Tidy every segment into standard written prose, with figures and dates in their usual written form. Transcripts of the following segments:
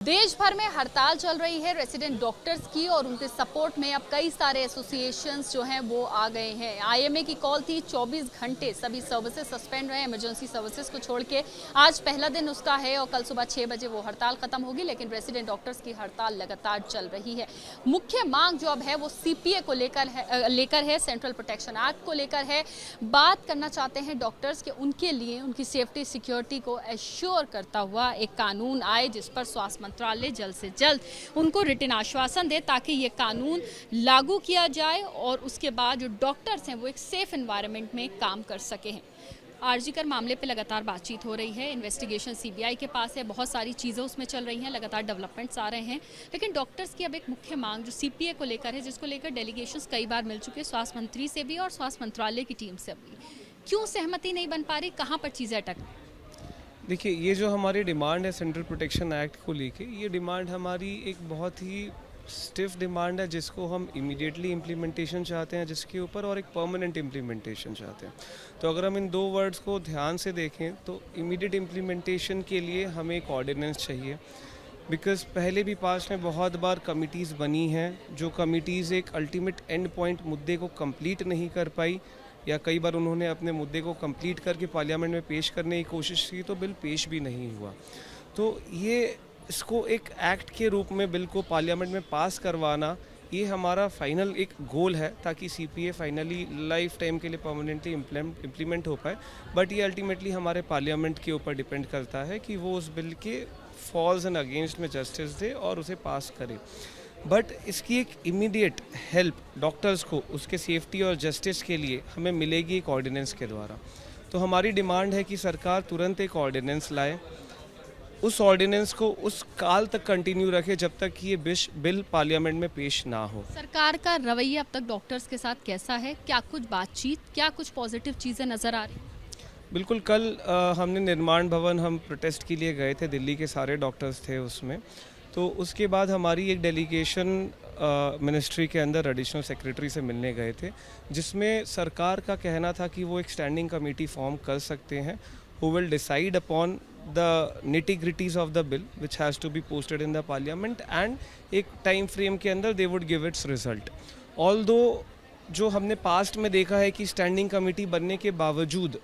देश भर में हड़ताल चल रही है रेसिडेंट डॉक्टर्स की और उनके सपोर्ट में अब कई सारे एसोसिएशंस जो हैं वो आ गए हैं। आईएमए की कॉल थी 24 घंटे सभी सर्विसेज सस्पेंड रहे, इमरजेंसी सर्विसेज को छोड़ के। आज पहला दिन उसका है और कल सुबह 6 बजे वो हड़ताल खत्म होगी, लेकिन रेसिडेंट डॉक्टर्स की हड़ताल लगातार चल रही है। मुख्य मांग जो अब है वो सीपीए को लेकर है, सेंट्रल प्रोटेक्शन एक्ट को लेकर है। बात करना चाहते हैं डॉक्टर्स के उनके लिए उनकी सेफ्टी सिक्योरिटी को एश्योर करता हुआ एक कानून आए जिस पर स्वास्थ्य मंत्रालय जल्द से जल्द उनको रिटन आश्वासन दे ताकि ये कानून लागू किया जाए और उसके बाद जो डॉक्टर्स हैं वो एक सेफ एनवायरनमेंट में काम कर सके हैं। आरजीकर मामले पे लगातार बातचीत हो रही है, इन्वेस्टिगेशन सीबीआई के पास है, बहुत सारी चीज़ें उसमें चल रही हैं, लगातार डेवलपमेंट्स आ रहे हैं। लेकिन डॉक्टर्स की अब एक मुख्य मांग जो सीपीए को लेकर है, जिसको लेकर डेलीगेशंस कई बार मिल चुके, स्वास्थ्य मंत्री से भी और स्वास्थ्य मंत्रालय की टीम से भी। क्यों सहमति नहीं बन पा रही, कहाँ पर चीज़ें अटक? देखिए, ये जो हमारी डिमांड है सेंट्रल प्रोटेक्शन एक्ट को लेके, ये डिमांड हमारी एक बहुत ही स्टिफ डिमांड है जिसको हम इमीडिएटली इम्प्लीमेंटेशन चाहते हैं जिसके ऊपर, और एक परमानेंट इम्प्लीमेंटेशन चाहते हैं। तो अगर हम इन दो वर्ड्स को ध्यान से देखें तो इमीडिएट इम्प्लीमेंटेशन के लिए हमें एक ऑर्डिनेंस चाहिए, बिकॉज़ पहले भी पास्ट में बहुत बार कमिटीज़ बनी हैं जो कमिटीज़ एक अल्टीमेट एंड पॉइंट मुद्दे को कंप्लीट नहीं कर पाई, या कई बार उन्होंने अपने मुद्दे को कंप्लीट करके पार्लियामेंट में पेश करने की कोशिश की तो बिल पेश भी नहीं हुआ। तो ये इसको एक एक्ट के रूप में बिल को पार्लियामेंट में पास करवाना, ये हमारा फाइनल एक गोल है ताकि सीपीए फाइनली लाइफ टाइम के लिए परमानेंटली इम्प्लीमेंट हो पाए। बट ये अल्टीमेटली हमारे पार्लियामेंट के ऊपर डिपेंड करता है कि वो उस बिल के फॉल्स एंड अगेंस्ट में जस्टिस दे और उसे पास करे। बट इसकी एक इमीडिएट हेल्प डॉक्टर्स को उसके सेफ्टी और जस्टिस के लिए हमें मिलेगी एक ऑर्डिनेंस के द्वारा। तो हमारी डिमांड है कि सरकार तुरंत एक ऑर्डिनेंस लाए, उस ऑर्डिनेंस को उस काल तक कंटिन्यू रखे जब तक कि ये बिल पार्लियामेंट में पेश ना हो। सरकार का रवैया अब तक डॉक्टर्स के साथ कैसा है? क्या कुछ बातचीत, क्या कुछ पॉजिटिव चीज़ें नज़र आ रही? बिल्कुल, कल हमने निर्माण भवन हम प्रोटेस्ट के लिए गए थे, दिल्ली के सारे डॉक्टर्स थे उसमें। तो उसके बाद हमारी एक डेलीगेशन मिनिस्ट्री के अंदर एडिशनल सेक्रेटरी से मिलने गए थे, जिसमें सरकार का कहना था कि वो एक स्टैंडिंग कमेटी फॉर्म कर सकते हैं who will decide upon the nitty-gritties of the bill which has to be posted in the parliament, and एक टाइम फ्रेम के अंदर they would give its result. Although जो हमने पास्ट में देखा है कि स्टैंडिंग कमेटी बनने के बावजूद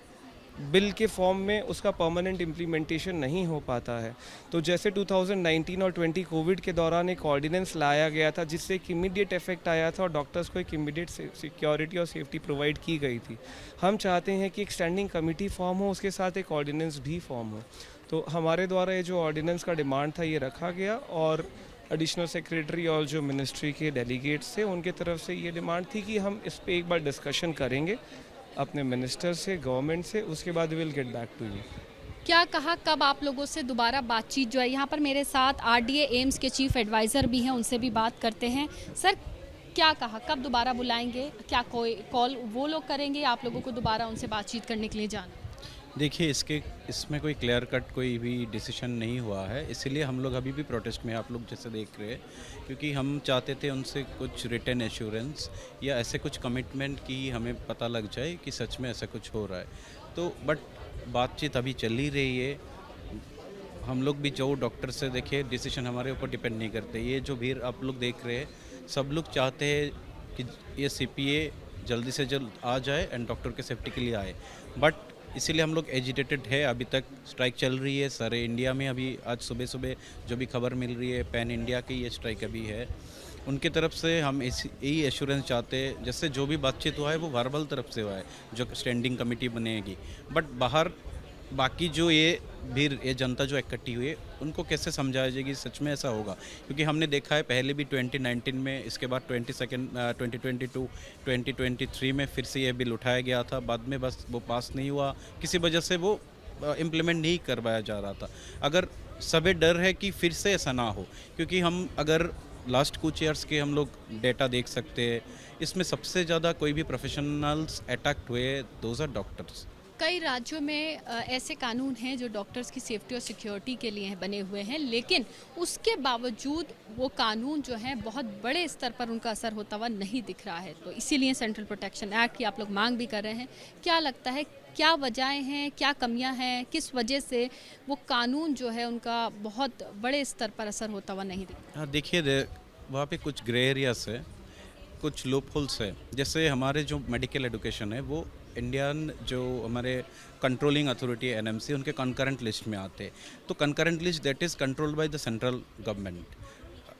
बिल के फॉर्म में उसका परमानेंट इम्प्लीमेंटेशन नहीं हो पाता है। तो जैसे 2019 और 20 कोविड के दौरान एक ऑर्डिनेंस लाया गया था जिससे एक इमीडिएट इफेक्ट आया था और डॉक्टर्स को एक इमीडिएट सिक्योरिटी और सेफ्टी प्रोवाइड की गई थी। हम चाहते हैं कि एक स्टैंडिंग कमेटी फॉर्म हो, उसके साथ एक ऑर्डिनेंस भी फॉर्म हो। तो हमारे द्वारा ये जो ऑर्डिनेंस का डिमांड था ये रखा गया, और एडिशनल सेक्रेटरी और जो मिनिस्ट्री के डेलीगेट्स थे उनके तरफ से ये डिमांड थी कि हम इस पर एक बार डिस्कशन करेंगे अपने मिनिस्टर से, गवर्नमेंट से, उसके बाद will get back to you. क्या कहा, कब आप लोगों से दोबारा बातचीत जो है? यहाँ पर मेरे साथ आरडीए एम्स के चीफ एडवाइज़र भी हैं, उनसे भी बात करते हैं। सर, क्या कहा, कब दोबारा बुलाएंगे? क्या कोई कॉल वो लोग करेंगे या आप लोगों को दोबारा उनसे बातचीत करने के लिए जाना? देखिए, इसमें कोई क्लियर कट कोई भी डिसीजन नहीं हुआ है, इसीलिए हम लोग अभी भी प्रोटेस्ट में, आप लोग जैसे देख रहे हैं, क्योंकि हम चाहते थे उनसे कुछ रिटन एश्योरेंस या ऐसे कुछ कमिटमेंट की हमें पता लग जाए कि सच में ऐसा कुछ हो रहा है। तो बट बातचीत अभी चल ही रही है। हम लोग भी जो डॉक्टर से देखिए, डिसीजन हमारे ऊपर डिपेंड नहीं करते। ये जो भीड़ आप लोग देख रहे हैं, सब लोग चाहते हैं कि ये सीपीए जल्दी से जल्द आ जाए एंड डॉक्टर के सेफ्टी के लिए आए। बट इसीलिए हम लोग एजिटेटेड है, अभी तक स्ट्राइक चल रही है सारे इंडिया में। अभी आज सुबह सुबह जो भी खबर मिल रही है, पैन इंडिया की ये स्ट्राइक अभी है। उनकी तरफ से हम यही एश्योरेंस चाहते हैं, जैसे जो भी बातचीत हुआ है वो वर्बल तरफ से हुआ है, जो स्टैंडिंग कमेटी बनेगी। बट बाहर बाकी जो ये भीड़, ये जनता जो इकट्ठी हुई है, उनको कैसे समझाया जाएगी सच में ऐसा होगा? क्योंकि हमने देखा है पहले भी 2019 में, इसके बाद 2022, 2023 में फिर से ये बिल उठाया गया था, बाद में बस वो पास नहीं हुआ, किसी वजह से वो इम्प्लीमेंट नहीं करवाया जा रहा था। अगर सभी डर है कि फिर से ऐसा ना हो, क्योंकि हम अगर लास्ट कुछ ईयर्स के हम लोग डेटा देख सकते हैं, इसमें सबसे ज़्यादा कोई भी प्रोफेशनल्स अटैक्ट हुए, दोज आर डॉक्टर्स। कई राज्यों में ऐसे कानून हैं जो डॉक्टर्स की सेफ्टी और सिक्योरिटी के लिए बने हुए हैं, लेकिन उसके बावजूद वो कानून जो हैं बहुत बड़े स्तर पर उनका असर होता हुआ नहीं दिख रहा है। तो इसीलिए सेंट्रल प्रोटेक्शन एक्ट की आप लोग मांग भी कर रहे हैं। क्या लगता है, क्या वजहें हैं, क्या कमियां हैं, किस वजह से वो कानून जो है उनका बहुत बड़े स्तर पर असर होता हुआ नहीं दिख रहा? हाँ, देखिए वहाँ पे कुछ ग्रे एरियाज है, कुछ लूप होल्स है। जैसे हमारे जो मेडिकल एजुकेशन है वो इंडियन जो हमारे कंट्रोलिंग अथॉरिटी एनएमसी उनके कंकरेंट लिस्ट में आते हैं। तो concurrent list that is controlled by the central government.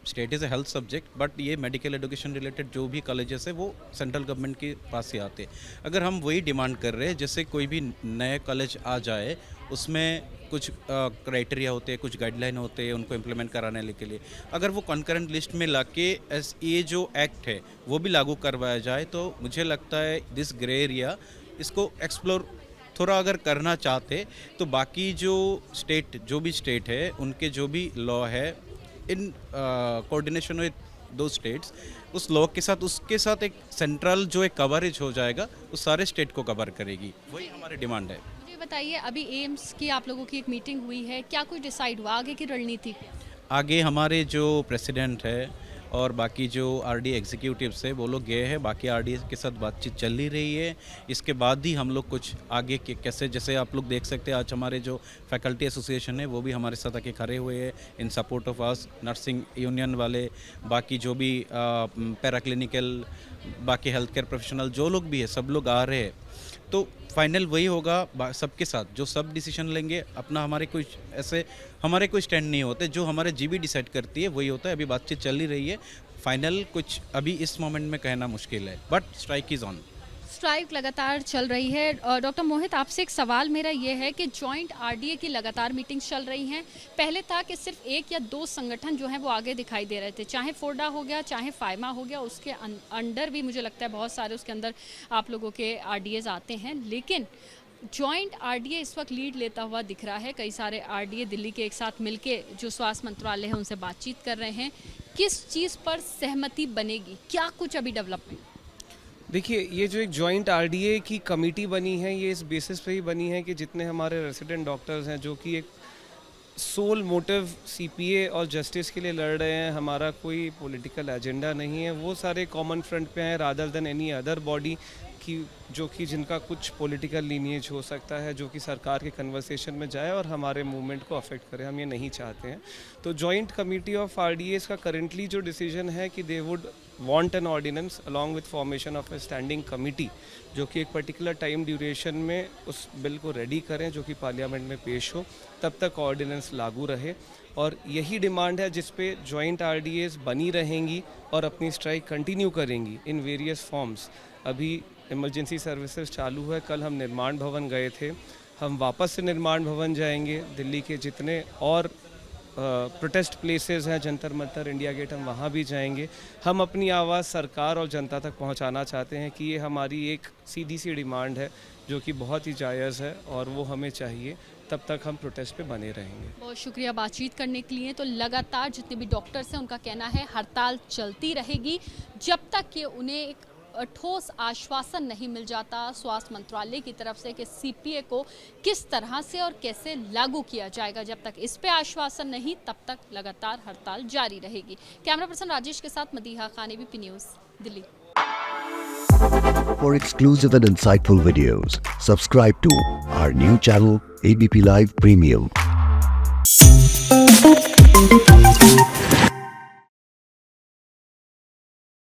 State is a health subject, but ये मेडिकल एजुकेशन रिलेटेड जो भी कॉलेजेस है वो सेंट्रल गवर्नमेंट के पास ही आते हैं। अगर हम वही डिमांड कर रहे हैं, जैसे कोई भी नए कॉलेज आ जाए उसमें कुछ क्राइटेरिया होते हैं, कुछ गाइडलाइन होते हैं उनको इम्प्लीमेंट कराने के लिए, अगर वो कंकरेंट लिस्ट में लाके ये जो एक्ट है वो भी लागू करवाया जाए तो मुझे लगता है दिस ग्रे एरिया इसको एक्सप्लोर थोड़ा अगर करना चाहते तो बाकी जो भी स्टेट है उनके जो भी लॉ है इन कोऑर्डिनेशन विद दो स्टेट्स, उस लॉ के साथ उसके साथ एक सेंट्रल जो एक कवरेज हो जाएगा उस सारे स्टेट को कवर करेगी। वही हमारी डिमांड है। मुझे बताइए, अभी एम्स की आप लोगों की एक मीटिंग हुई है, क्या कुछ डिसाइड हुआ आगे की रणनीति? आगे हमारे जो प्रेसिडेंट है और बाकी जो आरडी एग्जीक्यूटिव्स है वो लोग गए हैं, बाकी आरडी के साथ बातचीत चल ही रही है। इसके बाद ही हम लोग कुछ आगे के कैसे, जैसे आप लोग देख सकते हैं आज हमारे जो फैकल्टी एसोसिएशन है वो भी हमारे साथ आके खड़े हुए हैं इन support of us, nursing union वाले, बाकी जो भी पैराक्लिनिकल, बाकी हेल्थ केयर प्रोफेशनल जो लोग भी है सब लोग आ रहे हैं। तो फाइनल वही होगा सबके साथ, जो सब डिसीजन लेंगे अपना, हमारे कोई स्टैंड नहीं होते, जो हमारे जीबी डिसाइड करती है वही होता है। अभी बातचीत चल ही रही है, फाइनल कुछ अभी इस मोमेंट में कहना मुश्किल है, but strike is on. Strike लगातार चल रही है। डॉक्टर मोहित, आपसे एक सवाल मेरा ये है कि जॉइंट आरडीए की लगातार मीटिंग्स चल रही हैं। पहले था कि सिर्फ एक या दो संगठन जो हैं वो आगे दिखाई दे रहे थे, चाहे फोर्डा हो गया, चाहे फाइमा हो गया, उसके अंडर भी मुझे लगता है बहुत सारे उसके अंदर आप लोगों के आरडीएज आते हैं, लेकिन जॉइंट आरडीए इस वक्त लीड लेता हुआ दिख रहा है। कई सारे आरडीए दिल्ली के एक साथ मिलके जो स्वास्थ्य मंत्रालय है उनसे बातचीत कर रहे हैं। किस चीज़ पर सहमति बनेगी, क्या कुछ अभी डेवलपमेंट? देखिए, ये जो एक जॉइंट आरडीए की कमेटी बनी है ये इस बेसिस पे ही बनी है कि जितने हमारे रेसिडेंट डॉक्टर्स हैं जो कि एक सोल मोटिव सीपीए और जस्टिस के लिए लड़ रहे हैं, हमारा कोई पॉलिटिकल एजेंडा नहीं है, वो सारे कॉमन फ्रंट पे हैं rather than any other body की जो कि जिनका कुछ पॉलिटिकल लीनिएज हो सकता है, जो कि सरकार के कन्वर्सेशन में जाए और हमारे मूवमेंट को अफेक्ट करे। हम ये नहीं चाहते हैं। तो जॉइंट कमेटी ऑफ आरडीएस का करंटली जो डिसीजन है कि they would want an ordinance along with formation of a standing committee जो कि एक पर्टिकुलर टाइम ड्यूरेशन में उस बिल को रेडी करें जो कि पार्लियामेंट में पेश हो, तब तक ऑर्डिनेंस लागू रहे। और यही डिमांड है जिस पे जॉइंट आरडीएस बनी रहेंगी और अपनी स्ट्राइक कंटिन्यू करेंगी इन वेरियस फॉर्म्स। अभी इमरजेंसी सर्विसेज चालू है, कल हम निर्माण भवन गए थे, हम वापस से निर्माण भवन जाएंगे। दिल्ली के जितने और प्रोटेस्ट प्लेसेस हैं, जंतर मंतर, इंडिया गेट, हम वहाँ भी जाएंगे। हम अपनी आवाज़ सरकार और जनता तक पहुँचाना चाहते हैं कि ये हमारी एक सीधी सी डिमांड है जो कि बहुत ही जायज़ है और वो हमें चाहिए। तब तक हम प्रोटेस्ट पे बने रहेंगे। बहुत शुक्रिया बातचीत करने के लिए। तो लगातार जितने भी डॉक्टर्स हैं उनका कहना है हड़ताल चलती रहेगी जब तक कि उन्हें एक ठोस आश्वासन नहीं मिल जाता स्वास्थ्य मंत्रालय की तरफ से कि सीपीए को किस तरह से और कैसे लागू किया जाएगा। जब तक इस पे आश्वासन नहीं, तब तक लगातार हड़ताल जारी रहेगी। कैमरा पर्सन राजेश के साथ Madiha Khan, ABP news, Delhi. For exclusive and insightful videos, subscribe to our new channel ABP Live Premium.